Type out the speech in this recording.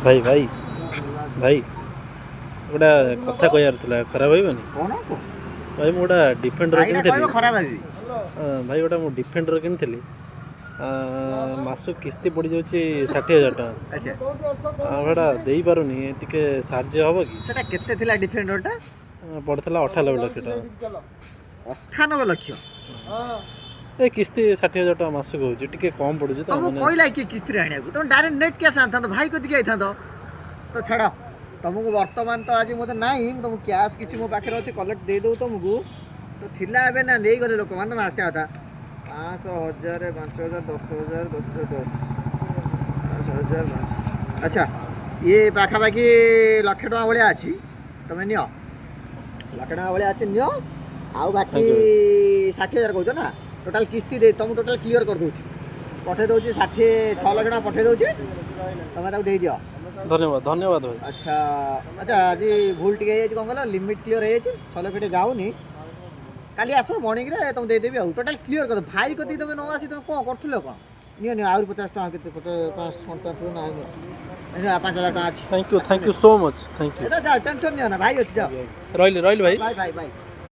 भाई भाई भाई गोटा कथा कहला खराब होइबनी कौन भाई मु गोटा डिफेंडर किनथि खराब भाई भाई गोटा मु डिफेंडर किनथि मासु किस्ती पड़ जाउची 60,000 टका अच्छा भाड़ा देई पारुनी टिके साहाय्य हबो कि सेटा केते थिला डिफेंडरटा पड़थला 98 लाख टका 98 लाख ए किस्ती 60,000 टका मासु कहूची टिके कम पड़ुची त तुम कोइला कि किस्ती आनिया को तुम डायरेक्ट नेट कैसे आनता तो भाई को दिखे आइथा तो छाड़ा तुमको वर्तमान तो आज मते नाही तुम कैश किसी मो पाखे अछि कलेक्ट दे दउ तुमको तो थिला एबे ना नै गले लोक मान मासे आथा 500 1000 5000 10000 10 5000 अच्छा ये पाखा बाकी लाख टका भलिया अछि तमे नियो लाख टका भलिया अछि नियो आउ बाकी 60000 कहउछ ना टोटल किस्ती दे तुम टोटल क्लियर कर दोछि पठे दोछि 60 6 लाख टका पठे दोछि तमे ताको दे दियो धन्यवाद धन्यवाद भाई अच्छा अच्छा आज भूल टिके कौन कल लिमिट क्लियर हो 6 लाख जाऊनी काली आस मर्णिंग रे तुम देदेवी आउ टोटल क्लियर कर भाई कति तुम न आसी तुम कौन कर कौन नि आहुरी 50 टका के 5 टका ना 5,000 टका thank you so much thank you tension नहीं ना भाई अच्छी जाओ रही भाई बाय बाय बाय